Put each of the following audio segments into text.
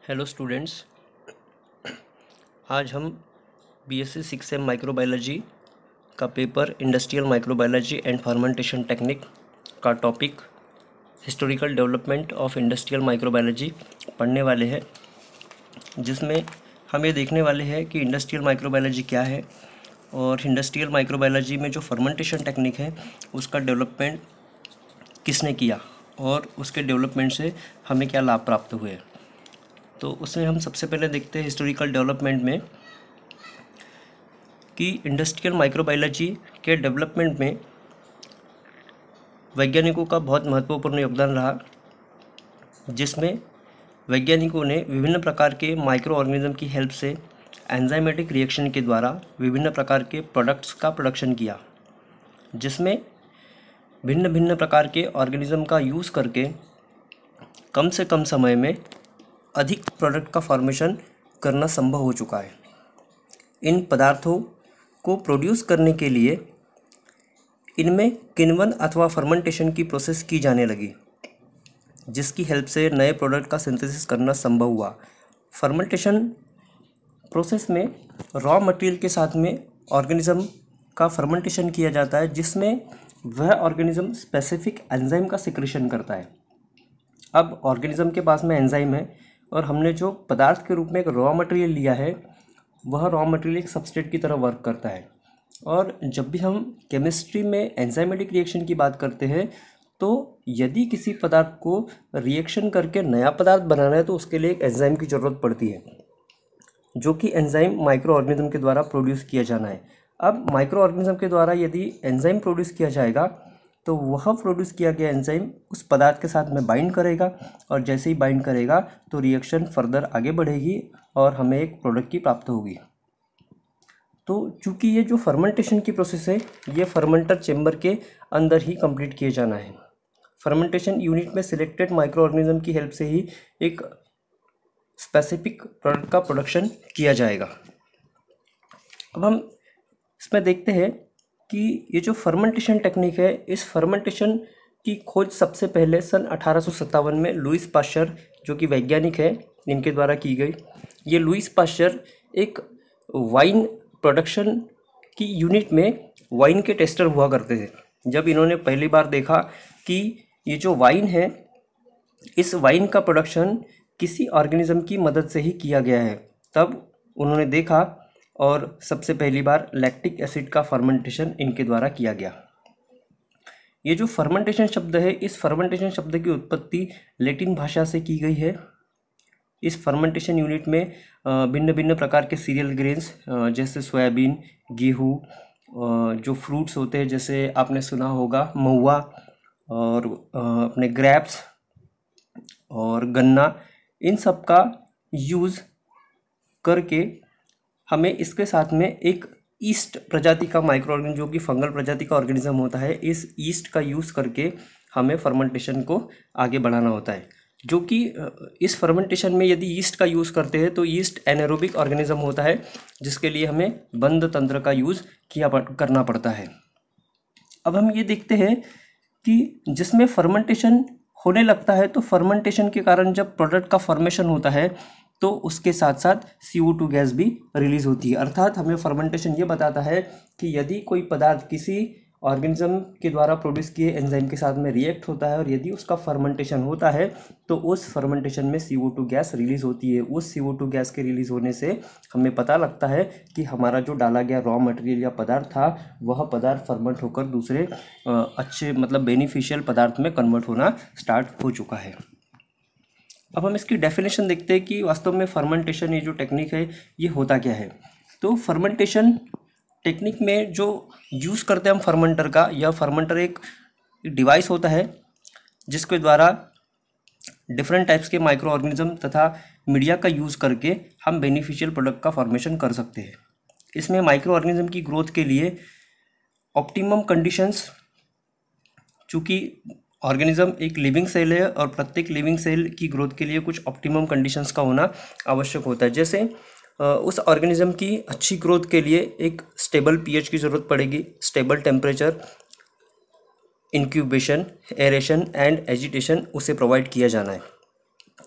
Hello students. आज हम BSc 6 microbiology का paper industrial microbiology and fermentation technique का topic historical development of industrial microbiology पढ़ने वाले हैं, जिसमें हम ये देखने वाले हैं कि इंडस्ट्रियल माइक्रोबायोलॉजी क्या है और इंडस्ट्रियल माइक्रोबायोलॉजी में जो फर्मेंटेशन टेक्निक है उसका डेवलपमेंट किसने किया और उसके डेवलपमेंट से हमें क्या लाभ प्राप्त हुए। तो उसमें हम सबसे पहले देखते हैं हिस्टोरिकल डेवलपमेंट में कि इंडस्ट्रियल माइक्रोबायोलॉजी के डेवलपमेंट में वैज्ञानिकों का बहुत महत्वपूर्ण योगदान रहा, जिसमें वैज्ञानिकों ने विभिन्न प्रकार के माइक्रो ऑर्गेनिज्म की हेल्प से एंजाइमेटिक रिएक्शन के द्वारा विभिन्न प्रकार के प्रोडक्ट्स का प्रोडक्शन किया, जिसमें भिन्न भिन्न प्रकार के ऑर्गेनिज्म का यूज़ करके कम से कम समय में अधिक प्रोडक्ट का फॉर्मेशन करना संभव हो चुका है। इन पदार्थों को प्रोड्यूस करने के लिए इनमें किण्वन अथवा फर्मेंटेशन की प्रोसेस की जाने लगी, जिसकी हेल्प से नए प्रोडक्ट का सिंथेसिस करना संभव हुआ। फर्मेंटेशन प्रोसेस में रॉ मटेरियल के साथ में ऑर्गेनिज्म का फर्मेंटेशन किया जाता है, जिसमें वह ऑर्गेनिज्म स्पेसिफिक एंजाइम का सिक्रेशन करता है। अब ऑर्गेनिज्म के पास में एंजाइम है और हमने जो पदार्थ के रूप में एक रॉ मटेरियल लिया है, वह रॉ मटेरियल एक सबस्ट्रेट की तरह वर्क करता है। और जब भी हम केमिस्ट्री में एंजाइमेटिक रिएक्शन की बात करते हैं, तो यदि किसी पदार्थ को रिएक्शन करके नया पदार्थ बनाना है तो उसके लिए एक एंजाइम की ज़रूरत पड़ती है, जो कि एंजाइम माइक्रो ऑर्गेनिज्म के द्वारा प्रोड्यूस किया जाना है। अब माइक्रो ऑर्गेनिज्म के द्वारा यदि एंजाइम प्रोड्यूस किया जाएगा तो वह प्रोड्यूस किया गया एंजाइम उस पदार्थ के साथ में बाइंड करेगा, और जैसे ही बाइंड करेगा तो रिएक्शन फर्दर आगे बढ़ेगी और हमें एक प्रोडक्ट की प्राप्त होगी। तो चूँकि ये जो फर्मेंटेशन की प्रोसेस है, ये फर्मेंटर चेम्बर के अंदर ही कंप्लीट किए जाना है। फर्मेंटेशन यूनिट में सिलेक्टेड माइक्रो ऑर्गेनिज्म की हेल्प से ही एक स्पेसिफिक प्रोडक्ट का प्रोडक्शन किया जाएगा। अब हम इसमें देखते हैं कि ये जो फर्मेंटेशन टेक्निक है, इस फर्मेंटेशन की खोज सबसे पहले सन 1857 में लुईस पाश्चर, जो कि वैज्ञानिक है, इनके द्वारा की गई। ये लुईस पाश्चर एक वाइन प्रोडक्शन की यूनिट में वाइन के टेस्टर हुआ करते थे। जब इन्होंने पहली बार देखा कि ये जो वाइन है, इस वाइन का प्रोडक्शन किसी ऑर्गेनिज्म की मदद से ही किया गया है, तब उन्होंने देखा और सबसे पहली बार लैक्टिक एसिड का फर्मेंटेशन इनके द्वारा किया गया। ये जो फर्मेंटेशन शब्द है, इस फर्मेंटेशन शब्द की उत्पत्ति लैटिन भाषा से की गई है। इस फर्मेंटेशन यूनिट में भिन्न भिन्न प्रकार के सीरियल ग्रेन्स जैसे सोयाबीन, गेहूँ, जो फ्रूट्स होते हैं जैसे आपने सुना होगा महुआ, और अपने ग्रेप्स और गन्ना, इन सब का यूज़ करके हमें इसके साथ में एक ईस्ट प्रजाति का माइक्रो ऑर्गेनिज्म, जो कि फंगल प्रजाति का ऑर्गेनिज्म होता है, इस ईस्ट का यूज़ करके हमें फर्मेंटेशन को आगे बढ़ाना होता है। जो कि इस फर्मेंटेशन में यदि ईस्ट का यूज़ करते हैं तो ईस्ट एनारोबिक ऑर्गेनिज्म होता है, जिसके लिए हमें बंद तंत्र का यूज़ करना पड़ता है। अब हम ये देखते हैं कि जिसमें फर्मेंटेशन होने लगता है, तो फर्मेंटेशन के कारण जब प्रोडक्ट का फॉर्मेशन होता है तो उसके साथ साथ CO2 गैस भी रिलीज होती है। अर्थात हमें फर्मेंटेशन ये बताता है कि यदि कोई पदार्थ किसी ऑर्गेनिज्म के द्वारा प्रोड्यूस किए एंजाइम के साथ में रिएक्ट होता है और यदि उसका फर्मेंटेशन होता है तो उस फर्मेंटेशन में CO2 गैस रिलीज होती है। उस CO2 गैस के रिलीज होने से हमें पता लगता है कि हमारा जो डाला गया रॉ मटेरियल या पदार्थ था, वह पदार्थ फर्मेंट होकर दूसरे अच्छे बेनिफिशियल पदार्थ में कन्वर्ट होना स्टार्ट हो चुका है। अब हम इसकी डेफिनेशन देखते हैं कि वास्तव में फर्मेंटेशन, ये जो टेक्निक है, ये होता क्या है। तो फर्मेंटेशन टेक्निक में जो यूज़ करते हैं हम फर्मेंटर का, यह फर्मेंटर एक डिवाइस होता है जिसके द्वारा डिफरेंट टाइप्स के माइक्रो ऑर्गेनिज्म तथा मीडिया का यूज़ करके हम बेनिफिशियल प्रोडक्ट का फॉर्मेशन कर सकते हैं। इसमें माइक्रो ऑर्गेनिज्म की ग्रोथ के लिए ऑप्टिमम कंडीशंस, चूँकि ऑर्गेनिज्म एक लिविंग सेल है और प्रत्येक लिविंग सेल की ग्रोथ के लिए कुछ ऑप्टिमम कंडीशंस का होना आवश्यक होता है। जैसे उस ऑर्गेनिज्म की अच्छी ग्रोथ के लिए एक स्टेबल pH की ज़रूरत पड़ेगी, stable temperature, incubation, aeration and agitation उसे प्रोवाइड किया जाना है।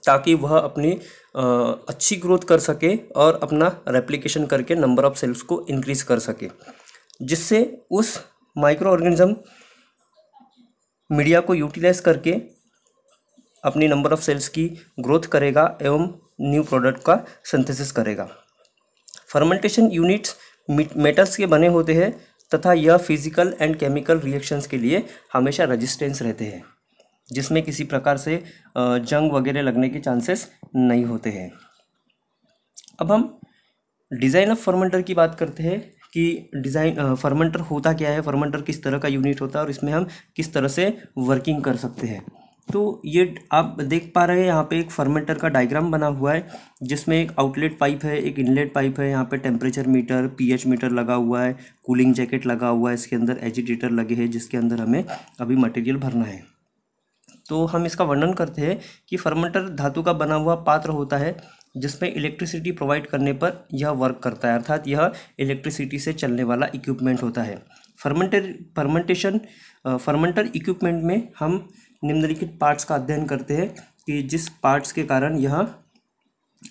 ताकि वह अपनी अच्छी ग्रोथ कर सके और अपना रेप्लिकेशन करके नंबर ऑफ सेल्स को इंक्रीज कर सके, जिससे उस माइक्रो ऑर्गेनिज्म मीडिया को यूटिलाइज करके अपनी नंबर ऑफ सेल्स की ग्रोथ करेगा एवं न्यू प्रोडक्ट का सिंथेसिस करेगा। फर्मेंटेशन यूनिट्स मेटल्स के बने होते हैं तथा यह फिजिकल एंड केमिकल रिएक्शंस के लिए हमेशा रेजिस्टेंस रहते हैं, जिसमें किसी प्रकार से जंग वगैरह लगने के चांसेस नहीं होते हैं। अब हम डिज़ाइन ऑफ फर्मेंटर की बात करते हैं कि फर्मेंटर होता क्या है, फर्मेंटर किस तरह का यूनिट होता है और इसमें हम किस तरह से वर्किंग कर सकते हैं। तो ये आप देख पा रहे हैं यहाँ पे एक फर्मेंटर का डायग्राम बना हुआ है, जिसमें एक आउटलेट पाइप है, एक इनलेट पाइप है, यहाँ पे टेम्परेचर मीटर, पीएच मीटर लगा हुआ है, कूलिंग जैकेट लगा हुआ है, इसके अंदर एजिटेटर लगे हैं जिसके अंदर हमें अभी मटेरियल भरना है। तो हम इसका वर्णन करते हैं कि फर्मेंटर धातु का बना हुआ पात्र होता है जिसमें इलेक्ट्रिसिटी प्रोवाइड करने पर यह वर्क करता है, अर्थात यह इलेक्ट्रिसिटी से चलने वाला इक्विपमेंट होता है। फर्मेंटर इक्विपमेंट में हम निम्नलिखित पार्ट्स का अध्ययन करते हैं कि जिस पार्ट्स के कारण यह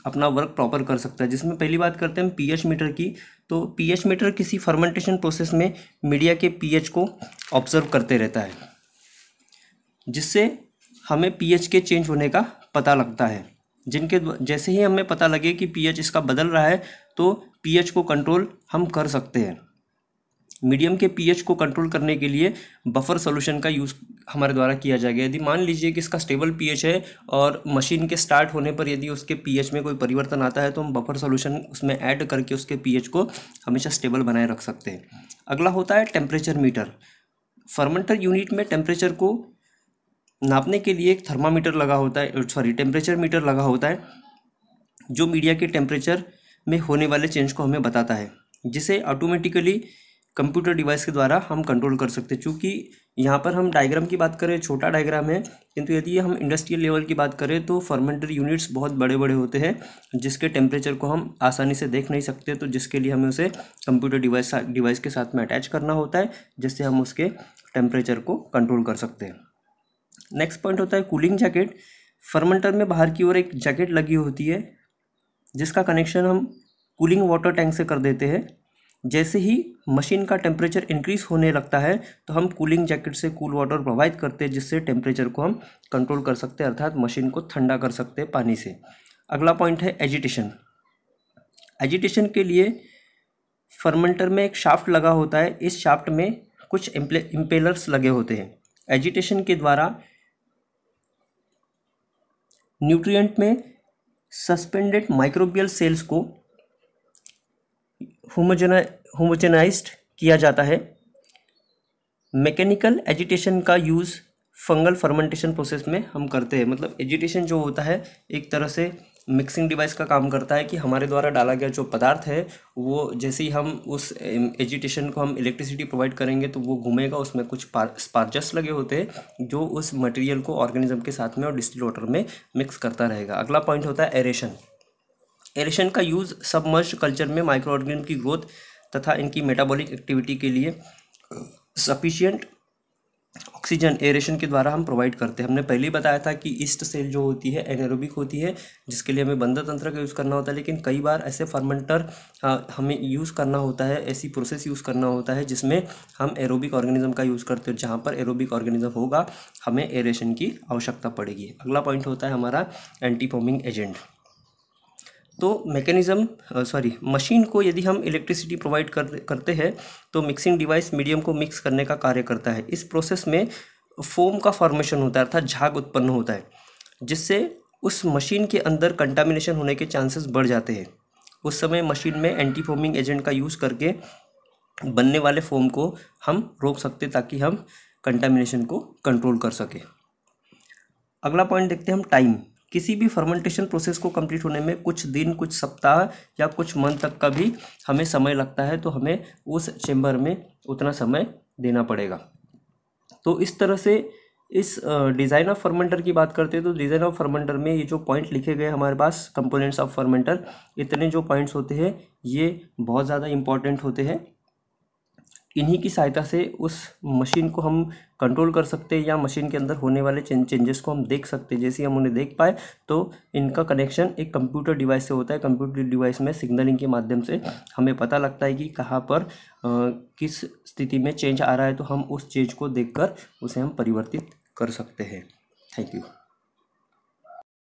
अपना वर्क प्रॉपर कर सकता है, जिसमें पहली बात करते हैं हम पीएच मीटर की। तो पीएच मीटर किसी फर्मेंटेशन प्रोसेस में मीडिया के पीएच को ऑब्जर्व करते रहता है, जिससे हमें पीएच के चेंज होने का पता लगता है। जैसे ही हमें पता लगे कि पीएच इसका बदल रहा है तो पीएच को कंट्रोल हम कर सकते हैं। मीडियम के पीएच को कंट्रोल करने के लिए बफर सॉल्यूशन का यूज़ हमारे द्वारा किया जाएगा। यदि मान लीजिए कि इसका स्टेबल पीएच है और मशीन के स्टार्ट होने पर यदि उसके पीएच में कोई परिवर्तन आता है तो हम बफर सॉल्यूशन उसमें ऐड करके उसके पीएच को हमेशा स्टेबल बनाए रख सकते हैं। अगला होता है टेम्परेचर मीटर। फर्मेंटर यूनिट में टेम्परेचर को नापने के लिए एक थर्मामीटर लगा होता है, टेम्परेचर मीटर लगा होता है, जो मीडिया के टेम्परेचर में होने वाले चेंज को हमें बताता है, जिसे ऑटोमेटिकली कंप्यूटर डिवाइस के द्वारा हम कंट्रोल कर सकते हैं। चूँकि यहाँ पर हम डायग्राम की बात करें, छोटा डायग्राम है, किंतु यदि हम इंडस्ट्रियल लेवल की बात करें तो फर्मेंटर यूनिट्स बहुत बड़े बड़े होते हैं, जिसके टेम्परेचर को हम आसानी से देख नहीं सकते, तो जिसके लिए हमें उसे कंप्यूटर डिवाइस के साथ में अटैच करना होता है, जिससे हम उसके टेम्परेचर को कंट्रोल कर सकते हैं। नेक्स्ट पॉइंट होता है कूलिंग जैकेट। फर्मेंटर में बाहर की ओर एक जैकेट लगी होती है, जिसका कनेक्शन हम कूलिंग वाटर टैंक से कर देते हैं। जैसे ही मशीन का टेम्परेचर इंक्रीज होने लगता है तो हम कूलिंग जैकेट से कूल वाटर प्रोवाइड करते हैं, जिससे टेम्परेचर को हम कंट्रोल कर सकते हैं, अर्थात मशीन को ठंडा कर सकते हैं पानी से। अगला पॉइंट है एजिटेशन। एजिटेशन के लिए फर्मेंटर में एक शाफ्ट लगा होता है, इस शाफ्ट में कुछ इम्पेलर्स लगे होते हैं। एजिटेशन के द्वारा न्यूट्रिएंट में सस्पेंडेड माइक्रोबियल सेल्स को होमोजेनाइज्ड किया जाता है। मैकेनिकल एजिटेशन का यूज़ फंगल फर्मेंटेशन प्रोसेस में हम करते हैं। मतलब एजिटेशन जो होता है एक तरह से मिक्सिंग डिवाइस का काम करता है कि हमारे द्वारा डाला गया जो पदार्थ है वो जैसे ही हम उस एजिटेशन को हम इलेक्ट्रिसिटी प्रोवाइड करेंगे तो वो घूमेगा, उसमें कुछ स्पार्जस लगे होते हैं जो उस मटेरियल को ऑर्गेनिज्म के साथ में और डिस्टिल वाटर में मिक्स करता रहेगा। अगला पॉइंट होता है एरेशन। एरेशन का यूज़ सबमर्ज्ड कल्चर में माइक्रो ऑर्गेनिज्म की ग्रोथ तथा इनकी मेटाबॉलिक एक्टिविटी के लिए सफिशिएंट ऑक्सीजन एरेशन के द्वारा हम प्रोवाइड करते हैं। हमने पहले ही बताया था कि ईस्ट सेल जो होती है एनारोबिक होती है, जिसके लिए हमें बंदर तंत्र का यूज़ करना होता है, लेकिन कई बार ऐसे फर्मेंटर हमें यूज़ करना होता है, ऐसी प्रोसेस यूज़ करना होता है जिसमें हम एरोबिक ऑर्गेनिज्म का यूज़ करते हैं। जहाँ पर एरोबिक ऑर्गेनिज्म होगा हमें एरेशन की आवश्यकता पड़ेगी। अगला पॉइंट होता है हमारा एंटी फोमिंग एजेंट। तो मशीन को यदि हम इलेक्ट्रिसिटी प्रोवाइड करते हैं तो मिक्सिंग डिवाइस मीडियम को मिक्स करने का कार्य करता है। इस प्रोसेस में फोम का फॉर्मेशन होता है, अर्थात झाग उत्पन्न होता है, जिससे उस मशीन के अंदर कंटामिनेशन होने के चांसेस बढ़ जाते हैं। उस समय मशीन में एंटी फोमिंग एजेंट का यूज़ करके बनने वाले फोम को हम रोक सकते ताकि हम कंटामिनेशन को कंट्रोल कर सकें। अगला पॉइंट देखते हैं हम टाइम। किसी भी फर्मेंटेशन प्रोसेस को कंप्लीट होने में कुछ दिन, कुछ सप्ताह या कुछ मंथ तक का भी हमें समय लगता है, तो हमें उस चेम्बर में उतना समय देना पड़ेगा। तो इस तरह से इस डिज़ाइन ऑफ फर्मेंटर की बात करते हैं तो डिज़ाइन ऑफ फर्मेंटर में ये जो पॉइंट लिखे गए हमारे पास कंपोनेंट्स ऑफ फर्मेंटर, इतने जो पॉइंट्स होते हैं ये बहुत ज़्यादा इम्पॉर्टेंट होते हैं। इन्हीं की सहायता से उस मशीन को हम कंट्रोल कर सकते हैं या मशीन के अंदर होने वाले चेंजेस को हम देख सकते हैं। जैसे हम उन्हें देख पाए तो इनका कनेक्शन एक कंप्यूटर डिवाइस से होता है। कंप्यूटर डिवाइस में सिग्नलिंग के माध्यम से हमें पता लगता है कि कहाँ पर किस स्थिति में चेंज आ रहा है, तो हम उस चेंज को देखकर उसे हम परिवर्तित कर सकते हैं। Thank you.